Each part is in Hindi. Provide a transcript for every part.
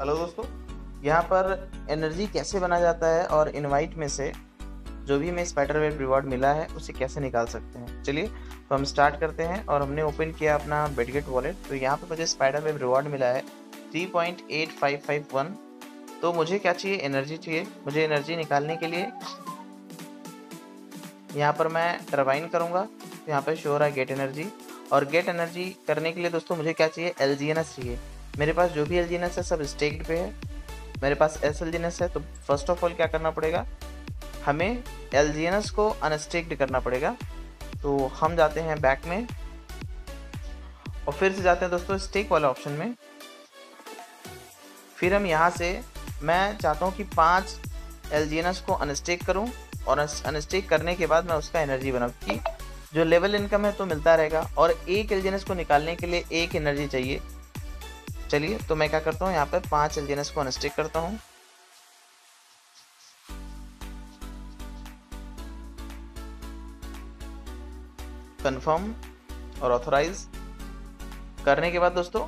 हेलो दोस्तों, यहाँ पर एनर्जी कैसे बना जाता है और इनवाइट में से जो भी हमें स्पाइडर वेब रिवॉर्ड मिला है उसे कैसे निकाल सकते हैं। चलिए तो हम स्टार्ट करते हैं और हमने ओपन किया अपना बेटगेट वॉलेट। तो यहाँ पे मुझे स्पाइडर वेब रिवॉर्ड मिला है 3.8551। तो मुझे क्या चाहिए, एनर्जी चाहिए। मुझे एनर्जी निकालने के लिए यहाँ पर मैं टरबाइन करूँगा। तो यहाँ पर शो हो रहा है गेट एनर्जी, और गेट एनर्जी करने के लिए दोस्तों मुझे क्या चाहिए, LGNS चाहिए। मेरे पास जो भी LGNS है सब स्टेक्ड पे है। मेरे पास SLGNS है। तो फर्स्ट ऑफ ऑल क्या करना पड़ेगा, हमें LGNS को अनस्टेक्ड करना पड़ेगा। तो हम जाते हैं बैक में और फिर से जाते हैं दोस्तों स्टेक वाले ऑप्शन में। फिर हम यहाँ से, मैं चाहता हूँ कि 5 LGNS को अनस्टेक करूँ, और अनस्टेक करने के बाद मैं उसका एनर्जी बनाऊँ कि जो लेवल इनकम है तो मिलता रहेगा। और एक LGNS को निकालने के लिए एक एनर्जी चाहिए। चलिए तो मैं क्या करता हूँ, यहाँ पर 5 LGNS को अनस्टेक करता हूँ। कंफर्म और ऑथराइज करने के बाद दोस्तों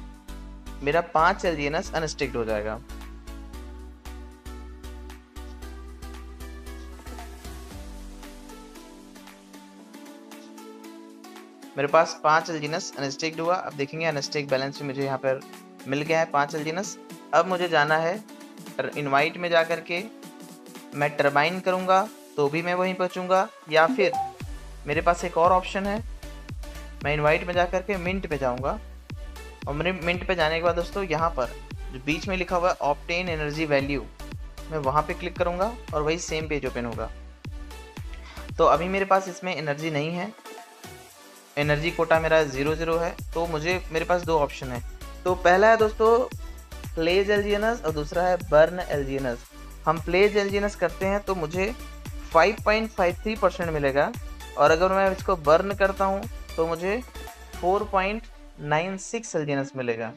मेरा 5 LGNS अनस्टेक्ड हो जाएगा। मेरे पास 5 LGNS अनस्टेक्ड हुआ। अब देखेंगे अनस्टेक बैलेंस भी मुझे यहाँ पर मिल गया है 5 LGNS। अब मुझे जाना है इनवाइट में जा करके मैं टरबाइन करूँगा तो भी मैं वहीं पहुँचूँगा, या फिर मेरे पास एक और ऑप्शन है, मैं इनवाइट में जा करके मिंट पे जाऊँगा। और मेरे मिंट पे जाने के बाद दोस्तों यहाँ पर जो बीच में लिखा हुआ है ऑब्टेन एनर्जी वैल्यू, मैं वहाँ पे क्लिक करूँगा और वही सेम पेज ओपन होगा। तो अभी मेरे पास इसमें एनर्जी नहीं है, एनर्जी कोटा मेरा 0 है। तो मेरे पास दो ऑप्शन है। तो पहला है दोस्तों प्लेज LGNS और दूसरा है बर्न LGNS। हम प्लेज LGNS करते हैं तो मुझे 5.53% मिलेगा, और अगर मैं इसको बर्न करता हूँ तो मुझे 4.96 LGNS मिलेगा।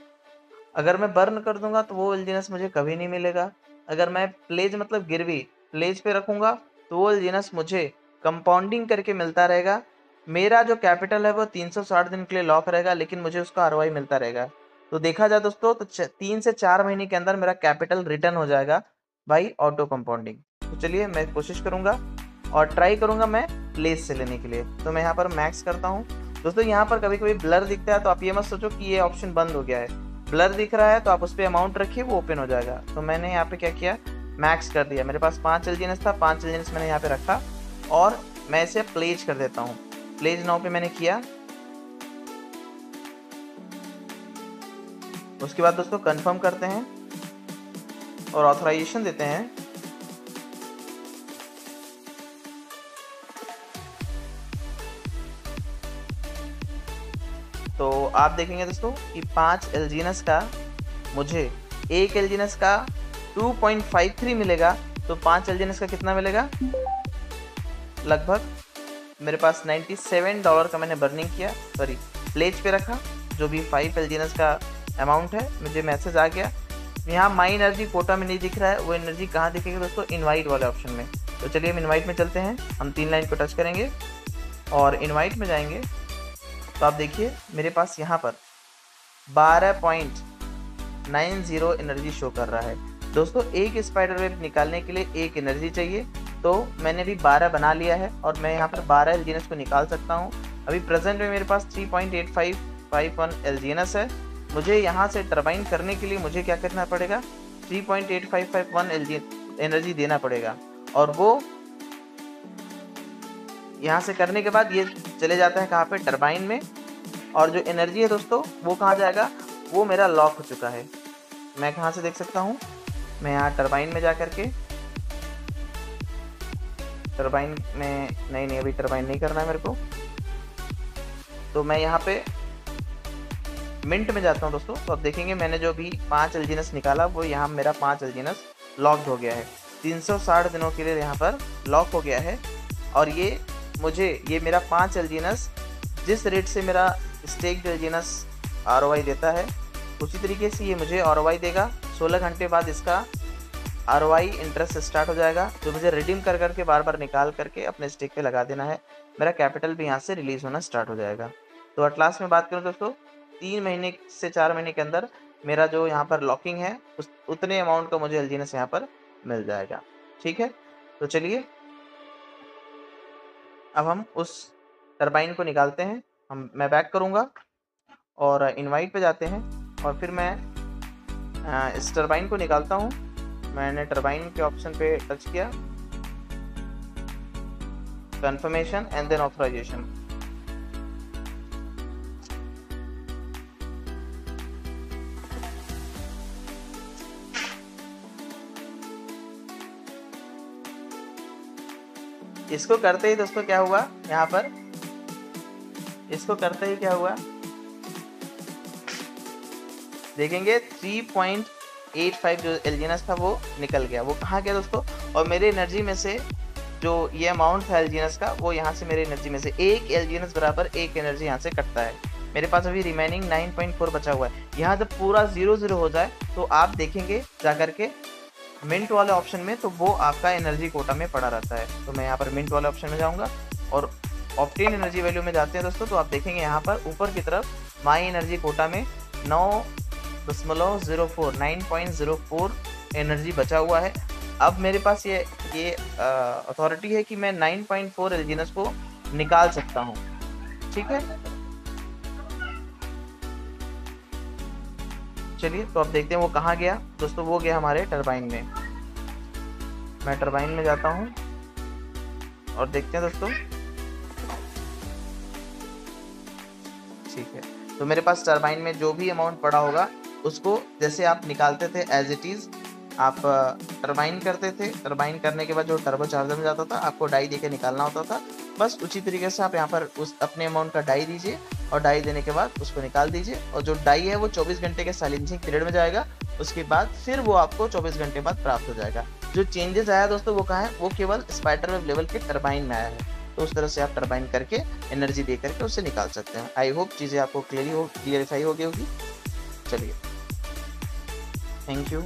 अगर मैं बर्न कर दूंगा तो वो LGNS मुझे कभी नहीं मिलेगा। अगर मैं प्लेज मतलब गिरवी प्लेज पे रखूंगा तो वो LGNS मुझे कंपाउंडिंग करके मिलता रहेगा। मेरा जो कैपिटल है वो 360 दिन के लिए लॉक रहेगा, लेकिन मुझे उसका ROI मिलता रहेगा। तो देखा जाए दोस्तों तो 3 से 4 महीने के अंदर मेरा कैपिटल रिटर्न हो जाएगा बाई ऑटो कंपाउंडिंग। तो चलिए मैं कोशिश करूंगा और ट्राई करूंगा मैं प्लेज से लेने के लिए। तो मैं यहाँ पर मैक्स करता हूँ। दोस्तों यहाँ पर कभी कभी ब्लर दिखता है तो आप ये मत सोचो कि ये ऑप्शन बंद हो गया है। ब्लर दिख रहा है तो आप उस पर अमाउंट रखिए, वो ओपन हो जाएगा। तो मैंने यहाँ पे क्या किया, मैक्स कर दिया। मेरे पास 5 LGNS था, 5 LGNS मैंने यहाँ पे रखा और मैं इसे प्लेज कर देता हूँ। प्लेज नाउ पे मैंने किया। उसके बाद दोस्तों कंफर्म करते हैं और ऑथराइजेशन देते हैं। तो आप देखेंगे दोस्तों कि 5 LGNS का मुझे एक LGNS का 2.53 मिलेगा। तो 5 LGNS का कितना मिलेगा, लगभग मेरे पास $97 का मैंने बर्निंग किया, सॉरी प्लेज पे रखा। जो भी 5 LGNS का अमाउंट है, मुझे मैसेज आ गया। यहाँ माई एनर्जी कोटा में नहीं दिख रहा है, वो एनर्जी कहाँ दिखेगी दोस्तों, इनवाइट वाले ऑप्शन में। तो चलिए हम इनवाइट में चलते हैं। हम 3 लाइन को टच करेंगे और इनवाइट में जाएंगे। तो आप देखिए मेरे पास यहाँ पर 12.90 एनर्जी शो कर रहा है। दोस्तों एक स्पाइडर वेब निकालने के लिए एक एनर्जी चाहिए। तो मैंने भी 12 बना लिया है और मैं यहाँ पर 12 LGNS को निकाल सकता हूँ। अभी प्रेजेंट में मेरे पास 3.8551 LGNS है। मुझे यहाँ से टरबाइन करने के लिए मुझे क्या करना पड़ेगा, 3.8551 एनर्जी देना पड़ेगा। और वो यहाँ से करने के बाद ये चले जाता है कहाँ पे, टरबाइन में। और जो एनर्जी है दोस्तों वो कहाँ जाएगा, वो मेरा लॉक हो चुका है। मैं कहाँ से देख सकता हूँ, मैं यहाँ टरबाइन में जा करके, टरबाइन में नहीं अभी टरबाइन नहीं करना है मेरे को। तो मैं यहाँ पे मिंट में जाता हूँ दोस्तों। तो अब देखेंगे मैंने जो भी 5 LGNS निकाला वो यहाँ मेरा 5 LGNS लॉक्ड हो गया है। 360 दिनों के लिए यहाँ पर लॉक हो गया है। और ये मेरा 5 LGNS जिस रेट से मेरा स्टेक्ड LGNS ROI देता है, उसी तरीके से ये मुझे ROI देगा। 16 घंटे बाद इसका ROI इंटरेस्ट स्टार्ट हो जाएगा, जो मुझे रिडीम कर करके बार बार निकाल करके अपने स्टेक पे लगा देना है। मेरा कैपिटल भी यहाँ से रिलीज होना स्टार्ट हो जाएगा। तो एट लास्ट में बात करूँ दोस्तों, 3 महीने से 4 महीने के अंदर मेरा जो यहाँ पर लॉकिंग है उस उतने अमाउंट का मुझे एलजीएनएस यहाँ पर मिल जाएगा। ठीक है, तो चलिए अब हम उस टरबाइन को निकालते हैं। मैं बैक करूँगा और इनवाइट पे जाते हैं और फिर मैं इस टरबाइन को निकालता हूँ। मैंने टरबाइन के ऑप्शन पे टच किया, कंफर्मेशन एंड देन ऑथराइजेशन। इसको करते ही दोस्तों क्या हुआ, यहाँ पर इसको करते ही क्या हुआ देखेंगे 3.85 जो एलजीएनएस था वो निकल गया। वो कहाँ गया दोस्तों, और मेरे एनर्जी में से जो ये अमाउंट था एलजीएनएस का वो यहाँ से मेरे एनर्जी में से एक एलजीएनएस बराबर एक एनर्जी यहाँ से कटता है। मेरे पास अभी रिमेनिंग 9.4 बचा हुआ है। यहाँ जब पूरा 0-0 हो जाए तो आप देखेंगे जाकर के मिंट वाले ऑप्शन में, तो वो आपका एनर्जी कोटा में पड़ा रहता है। तो मैं यहाँ पर मिंट वाले ऑप्शन में जाऊँगा और ऑप्टेन एनर्जी वैल्यू में जाते हैं दोस्तों, तो आप देखेंगे यहाँ पर ऊपर की तरफ माई एनर्जी कोटा में 9.04 एनर्जी बचा हुआ है। अब मेरे पास ये अथॉरिटी है कि मैं 9.4 एलजीएनएस को निकाल सकता हूँ। ठीक है, चलिए तो अब देखते हैं वो कहाँ गया दोस्तों। वो गया हमारे टरबाइन में। मैं टरबाइन में जाता हूँ और देखते हैं दोस्तों। ठीक है, तो मेरे पास टरबाइन में जो भी अमाउंट पड़ा होगा उसको जैसे आप निकालते थे एज इट इज़ आप टरबाइन करते थे। टरबाइन करने के बाद जो टर्बो चार्जर में जाता था आपको डाई देके निकालना होता था। बस उसी तरीके से आप यहाँ पर उस अपने अमाउंट का डाई दीजिए और डाई देने के बाद उसको निकाल दीजिए। और जो डाई है वो 24 घंटे के साइलेंसिंग पीरियड में जाएगा। उसके बाद फिर वो आपको 24 घंटे बाद प्राप्त हो जाएगा। जो चेंजेस आया दोस्तों वो कहाँ है, वो केवल स्पाइडरवेव लेवल के टरबाइन में आया है। तो उस तरह से आप टरबाइन करके एनर्जी दे करके उससे निकाल सकते हैं। आई होप चीज़ें आपको क्लियरिफाई हो गई होगी। चलिए, थैंक यू।